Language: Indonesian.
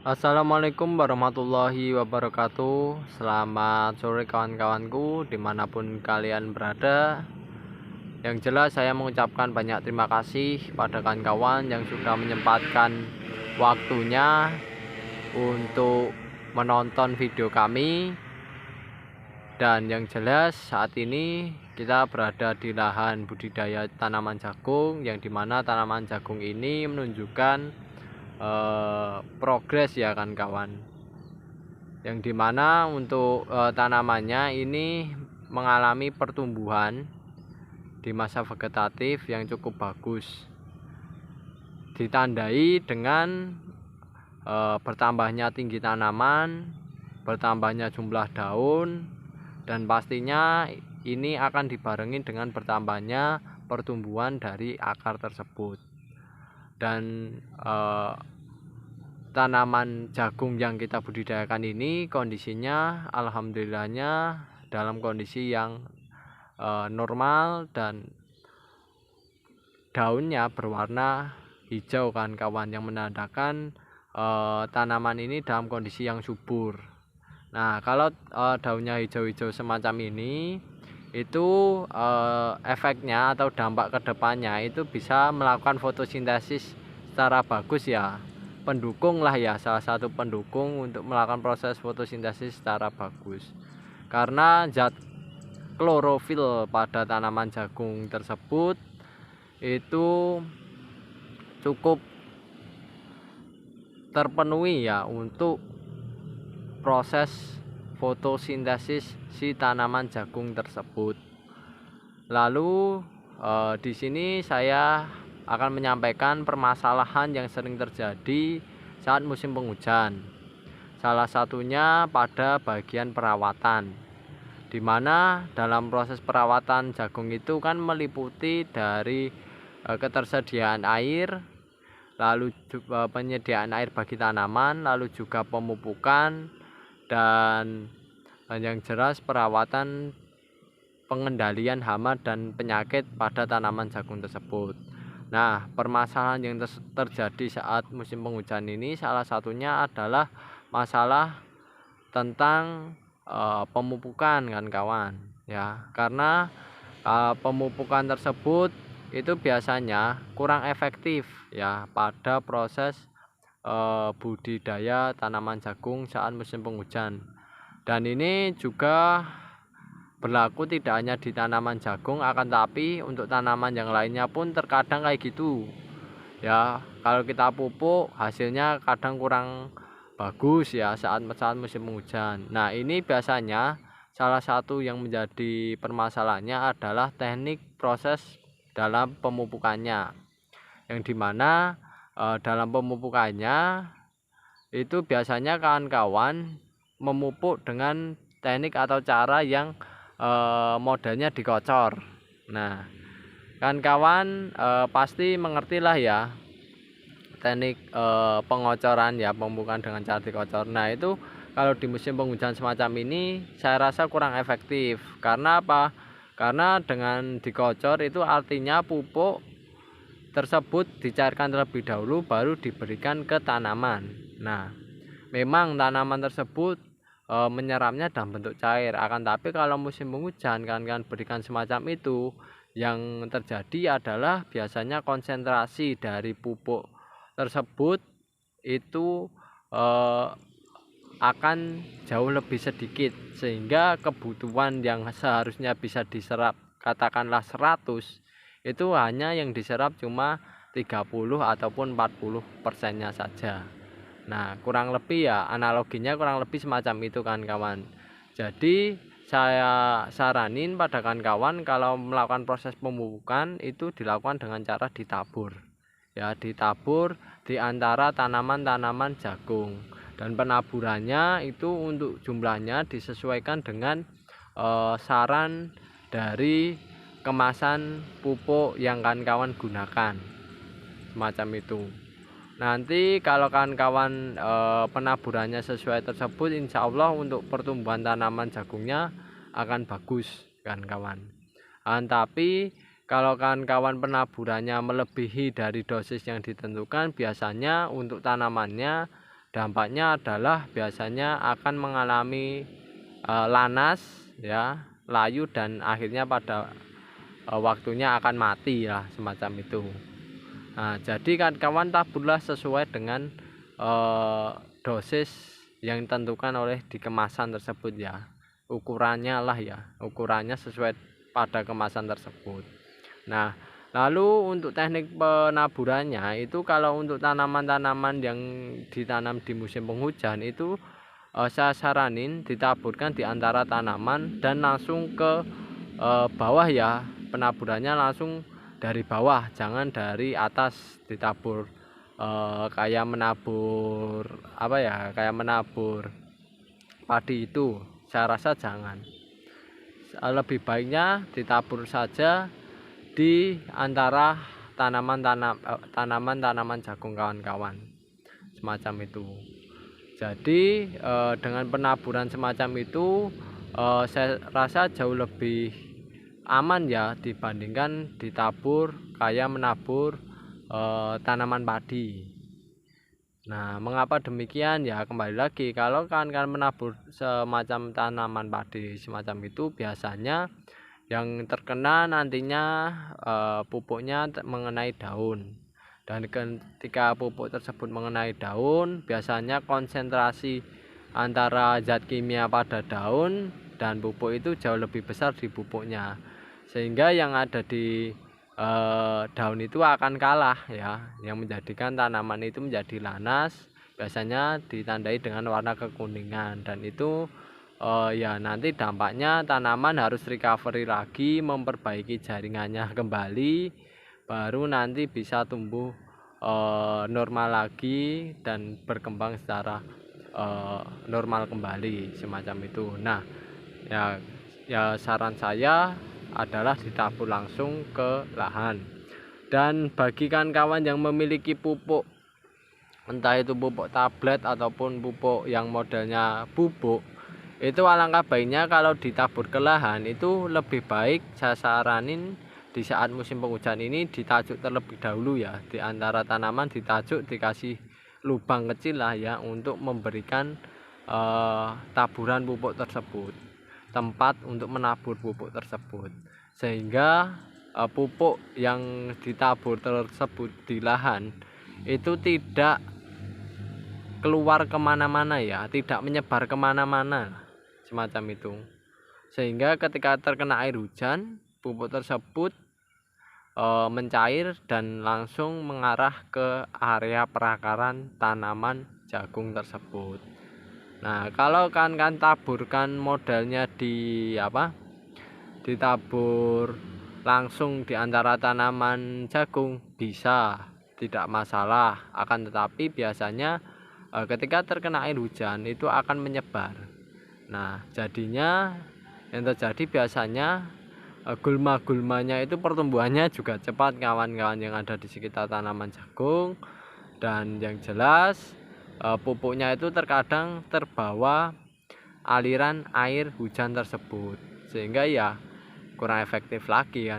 Assalamualaikum warahmatullahi wabarakatuh. Selamat sore kawan-kawanku dimanapun kalian berada. Yang jelas saya mengucapkan banyak terima kasih pada kawan-kawan yang sudah menyempatkan waktunya untuk menonton video kami. Dan yang jelas saat ini kita berada di lahan budidaya tanaman jagung, yang dimana tanaman jagung ini menunjukkan progres ya kan kawan, yang dimana untuk tanamannya ini mengalami pertumbuhan di masa vegetatif yang cukup bagus, ditandai dengan bertambahnya tinggi tanaman, bertambahnya jumlah daun, dan pastinya ini akan dibarengi dengan bertambahnya pertumbuhan dari akar tersebut. Dan tanaman jagung yang kita budidayakan ini kondisinya alhamdulillahnya dalam kondisi yang normal dan daunnya berwarna hijau kan kawan, yang menandakan tanaman ini dalam kondisi yang subur. Nah, kalau daunnya hijau-hijau semacam ini, itu efeknya atau dampak kedepannya itu bisa melakukan fotosintesis secara bagus ya, pendukung lah ya, salah satu pendukung untuk melakukan proses fotosintesis secara bagus, karena zat klorofil pada tanaman jagung tersebut itu cukup terpenuhi ya untuk proses fotosintesis si tanaman jagung tersebut. Lalu di sini saya akan menyampaikan permasalahan yang sering terjadi saat musim penghujan. Salah satunya pada bagian perawatan, di mana dalam proses perawatan jagung itu kan meliputi dari ketersediaan air, lalu penyediaan air bagi tanaman, lalu juga pemupukan, dan yang jelas perawatan pengendalian hama dan penyakit pada tanaman jagung tersebut. Nah, permasalahan yang terjadi saat musim penghujan ini salah satunya adalah masalah tentang pemupukan kan kawan ya, karena pemupukan tersebut itu biasanya kurang efektif ya pada proses budidaya tanaman jagung saat musim penghujan. Dan ini juga berlaku tidak hanya di tanaman jagung, akan tapi untuk tanaman yang lainnya pun terkadang kayak gitu ya. Kalau kita pupuk hasilnya kadang kurang bagus ya saat musim penghujan. Nah, ini biasanya salah satu yang menjadi permasalahannya adalah teknik proses dalam pemupukannya, yang dimana dalam pemupukannya itu biasanya kawan-kawan memupuk dengan teknik atau cara yang modelnya dikocor. Nah, kan kawan pasti mengertilah ya teknik pengocoran ya, pemupukan dengan cara dikocor. Nah, itu kalau di musim penghujan semacam ini saya rasa kurang efektif. Karena apa? Karena dengan dikocor itu artinya pupuk tersebut dicairkan terlebih dahulu baru diberikan ke tanaman. Nah, memang tanaman tersebut menyerapnya dalam bentuk cair, akan tapi kalau musim penghujan kan berikan semacam itu, yang terjadi adalah biasanya konsentrasi dari pupuk tersebut itu akan jauh lebih sedikit, sehingga kebutuhan yang seharusnya bisa diserap katakanlah 100, itu hanya yang diserap cuma 30 ataupun 40%-nya saja. Nah, kurang lebih ya analoginya kurang lebih semacam itu kan kawan. Jadi saya saranin pada kawan-kawan kalau melakukan proses pemupukan itu dilakukan dengan cara ditabur. Ya, ditabur di antara tanaman-tanaman jagung. Dan penaburannya itu untuk jumlahnya disesuaikan dengan saran dari kemasan pupuk yang kawan-kawan gunakan. Semacam itu. Nanti kalau kawan-kawan penaburannya sesuai tersebut, insya Allah untuk pertumbuhan tanaman jagungnya akan bagus kan kawan. Tapi kalau kawan-kawan penaburannya melebihi dari dosis yang ditentukan, biasanya untuk tanamannya dampaknya adalah biasanya akan mengalami lanas ya, layu, dan akhirnya pada waktunya akan mati lah, semacam itu. Nah, jadi kawan-kawan taburlah sesuai dengan dosis yang ditentukan oleh di kemasan tersebut ya, ukurannya lah ya, ukurannya sesuai pada kemasan tersebut. Nah, lalu untuk teknik penaburannya itu, kalau untuk tanaman-tanaman yang ditanam di musim penghujan itu saya saranin ditaburkan di antara tanaman dan langsung ke bawah ya, penaburannya langsung dari bawah, jangan dari atas ditabur kayak menabur apa ya, kayak menabur padi itu. Saya rasa jangan, lebih baiknya ditabur saja di antara tanaman-tanaman jagung kawan-kawan, semacam itu. Jadi dengan penaburan semacam itu saya rasa jauh lebih aman ya, dibandingkan ditabur kayak menabur tanaman padi. Nah, mengapa demikian ya, kembali lagi, kalau kawan-kawan menabur semacam tanaman padi semacam itu, biasanya yang terkena nantinya pupuknya mengenai daun, dan ketika pupuk tersebut mengenai daun, biasanya konsentrasi antara zat kimia pada daun dan pupuk itu jauh lebih besar di pupuknya, sehingga yang ada di daun itu akan kalah ya, yang menjadikan tanaman itu menjadi lanas, biasanya ditandai dengan warna kekuningan, dan itu ya nanti dampaknya tanaman harus recovery lagi, memperbaiki jaringannya kembali, baru nanti bisa tumbuh normal lagi dan berkembang secara normal kembali, semacam itu. Nah ya saran saya adalah ditabur langsung ke lahan. Dan bagi kawan-kawan yang memiliki pupuk, entah itu pupuk tablet ataupun pupuk yang modelnya bubuk, itu alangkah baiknya kalau ditabur ke lahan itu lebih baik saya saranin di saat musim penghujan ini ditajuk terlebih dahulu ya, di antara tanaman ditajuk, dikasih lubang kecil lah ya, untuk memberikan taburan pupuk tersebut, tempat untuk menabur pupuk tersebut, sehingga pupuk yang ditabur tersebut di lahan itu tidak keluar kemana-mana ya, tidak menyebar kemana-mana, semacam itu, sehingga ketika terkena air hujan pupuk tersebut mencair dan langsung mengarah ke area perakaran tanaman jagung tersebut. Nah, kalau kan taburkan modelnya ditabur langsung di antara tanaman jagung, bisa, tidak masalah, akan tetapi biasanya ketika terkena air hujan itu akan menyebar. Nah, jadinya yang terjadi biasanya gulma-gulmanya itu pertumbuhannya juga cepat kawan-kawan yang ada di sekitar tanaman jagung, dan yang jelas pupuknya itu terkadang terbawa aliran air hujan tersebut, sehingga ya kurang efektif lagi kan.